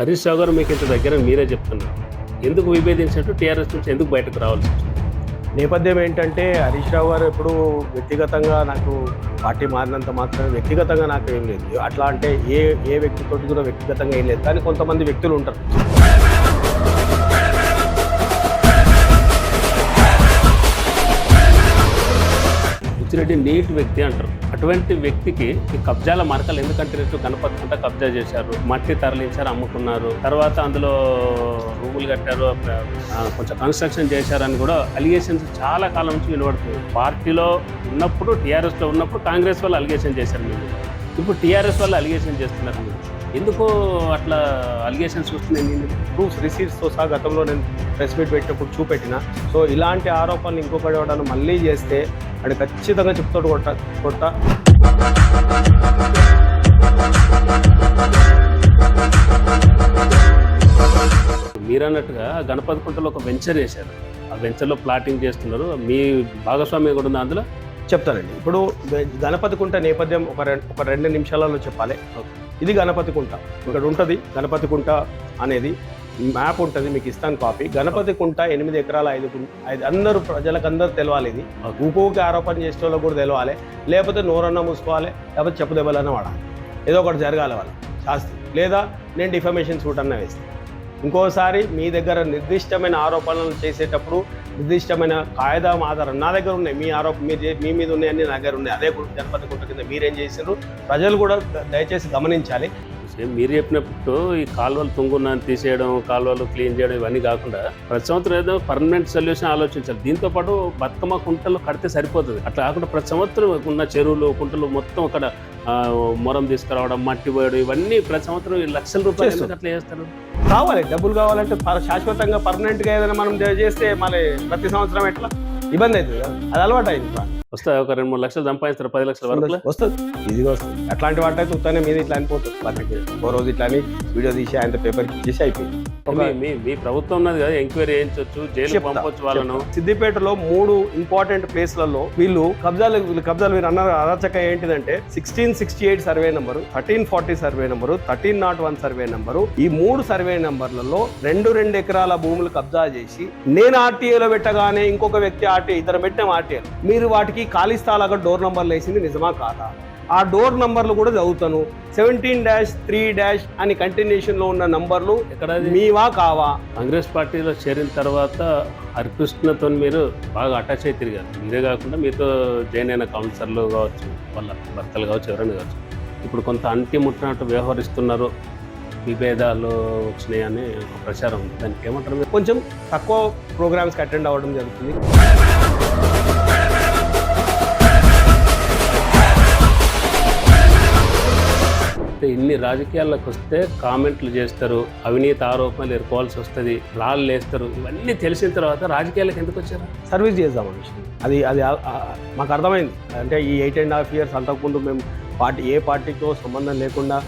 హరీష్ రావు గారు మీకు ఇంత దగ్గర మీరే చెప్తున్నారు. ఎందుకు విభేదించినట్టు టీఆర్ఎస్ నుంచి ఎందుకు బయటకు రావాల్సి వచ్చింది? నేపథ్యం ఏంటంటే హరీష్ రావు గారు ఎప్పుడు వ్యక్తిగతంగా నాకు పార్టీ మారినంత మాత్రమే వ్యక్తిగతంగా నాకు ఏం లేదు. అట్లా అంటే ఏ వ్యక్తితో కూడా వ్యక్తిగతంగా ఏం లేదు. కానీ కొంతమంది వ్యక్తులు ఉంటారు. బుచ్చిరెడ్డి నీట్ వ్యక్తి అంటారు. అటువంటి వ్యక్తికి ఈ కబ్జాల మార్కలు ఎందుకంటే గణపతి కబ్జా చేశారు, మట్టి తరలించారు, అమ్ముకున్నారు, తర్వాత అందులో రూములు కట్టారు, కొంచెం కన్స్ట్రక్షన్ చేశారని కూడా అలిగేషన్స్ చాలా కాలం నుంచి వినబడుతుంది. పార్టీలో ఉన్నప్పుడు టీఆర్ఎస్లో ఉన్నప్పుడు కాంగ్రెస్ వాళ్ళు అలిగేషన్ చేశారు మీరు, ఇప్పుడు టీఆర్ఎస్ వాళ్ళు అలిగేషన్ చేస్తున్నారు మీరు. ఎందుకు అట్లా అలిగేషన్స్ వస్తున్నాయి? నేను ప్రూఫ్స్ రిసీట్స్తో సహా గతంలో నేను ప్రెస్ మీట్ పెట్టినప్పుడు చూపెట్టిన. సో ఇలాంటి ఆరోపణలు ఇంకొకటి ఎవడన్నా మళ్ళీ చేస్తే అది ఖచ్చితంగా చెప్తాడు కొట్ట. మీరన్నట్టుగా గణపతి కుంటలో ఒక వెంచర్ చేశారు. ఆ వెంచర్లో ప్లాటింగ్ చేస్తున్నారు. మీ భాగస్వామ్యం కూడా ఉంది అందులో. చెప్తానండి. ఇప్పుడు గణపతి కుంట నేపథ్యం ఒక 2 నిమిషాలలో చెప్పాలి. ఇది గణపతి కుంట ఇక్కడ ఉంటుంది. గణపతి కుంట అనేది మ్యాప్ ఉంటుంది, మీకు ఇస్తాను కాపీ. గణపతి కుంట 8 ఎకరాల 5 అందరూ ప్రజలకు తెలవాలి. ఇది ఇంకొక ఆరోపణ చేసే వాళ్ళకు కూడా తెలవాలి. లేకపోతే నోరన్నా మూసుకోవాలి, లేకపోతే చెప్పు దెబ్బలన్నా వాడాలి. ఏదో ఒకటి జరగాలి వాళ్ళ శాస్త్రి, లేదా నేను డిఫమేషన్ సూట్ అన్న వేస్తాను. ఇంకోసారి మీ దగ్గర నిర్దిష్టమైన ఆరోపణలు చేసేటప్పుడు నిర్దిష్టమైన కాయిదాం ఆధారం నా దగ్గర ఉన్నాయి. మీ మీ మీద ఉన్నాయని నా దగ్గర ఉన్నాయి. అదే గణపతి కుంట కింద మీరేం చేశారు ప్రజలు కూడా దయచేసి గమనించాలి. మీరు చెప్పినప్పుడు ఈ కాలువలు తుంగున్నాను తీసేయడం, కాలువలు క్లీన్ చేయడం ఇవన్నీ కాకుండా ప్రతి సంవత్సరం ఏదో పర్మనెంట్ సొల్యూషన్ ఆలోచించాలి. దీంతో పాటు బతుకమ్మ కుంటలు కడితే సరిపోతుంది. అట్లా కాకుండా ప్రతి సంవత్సరం ఉన్న చెరువులు కుంటలు మొత్తం అక్కడ మొరం తీసుకురావడం, మట్టి పోయడం ఇవన్నీ ప్రతి సంవత్సరం లక్షల రూపాయలు అట్లా చేస్తారు. కావాలి డబ్బులు కావాలంటే శాశ్వతంగా పర్మనెంట్గా ఏదైనా మనం చేస్తే మళ్ళీ ప్రతి సంవత్సరం ఎట్లా ఇబ్బంది అవుతుంది. అది అలవాటు అయింది. వస్తాయి ఒక 2-3 లక్షలు సంపాదిస్తారు, 10 లక్షల వరకు వస్తుంది. ఈజీగా వస్తుంది. అట్లాంటి వాటి అయితే ఉత్తానే మీద ఇట్లా అనిపోతుంది. మనకి ఓ రోజు ఇట్లా అని వీడియో తీసి ఆయన పేపర్కి ఇచ్చేసి అయిపోయింది. మీ ప్రభుత్వం ఉన్నది కదా, ఎంక్వైరీ చేయించవచ్చు, జైలు పంపొచ్చు వాళ్ళను. సిద్దిపేటలో 3 ఇంపార్టెంట్ ప్లేస్లలో వీళ్ళు కబ్జాలు వీరు అన్నారు. అరాచక ఏంటిదంటే 1668 survey number, 1340 survey number, 1301 survey number, ఈ 3 సర్వే నెంబర్లలో 2 ఎకరాల భూములు కబ్జా చేసి నేను ఆర్టీఏలో పెట్టగానే ఇంకొక వ్యక్తి ఇద్దరు పెట్టిన ఆర్టీఏ మీరు వాటికి ఖాళీ స్థలాగా డోర్ నంబర్లు వేసింది నిజమా కాదా? ఆ డోర్ నంబర్లు కూడా చదువుతాను. 17-3- అని కంటిన్యూషన్ లో ఉన్న నంబర్లు ఎక్కడ మీవా కావా? కాంగ్రెస్ పార్టీలో చేరిన తర్వాత హరికృష్ణతో మీరు బాగా అటాచ్ అయి తిరిగారు. మీరే కాకుండా మీతో జాయిన్ అయిన కౌన్సిలర్లు కావచ్చు, వాళ్ళ భర్తలు కావచ్చు, ఎవరైనా కావచ్చు, ఇప్పుడు కొంత అంటి ముట్టినట్టు వ్యవహరిస్తున్నారు, విభేదాలు వచ్చినాయని ఒక ప్రచారం ఉంది. దానికి ఏమంటారు? కొంచెం తక్కువ ప్రోగ్రామ్స్కి అటెండ్ అవ్వడం జరుగుతుంది. ఇన్ని రాజకీయాల్లోకి వస్తే కామెంట్లు చేస్తారు, అవినీతి ఆరోపణలు ఎదుర్కోవాల్సి వస్తుంది, రాళ్ళు వేస్తారు. ఇవన్నీ తెలిసిన తర్వాత రాజకీయాలకు ఎందుకు వచ్చారు? సర్వీస్ చేద్దామని అది మాకు అర్థమైంది. అంటే ఈ 8.5 years అంతకుముందు మేము ఏ పార్టీతో సంబంధం లేకుండా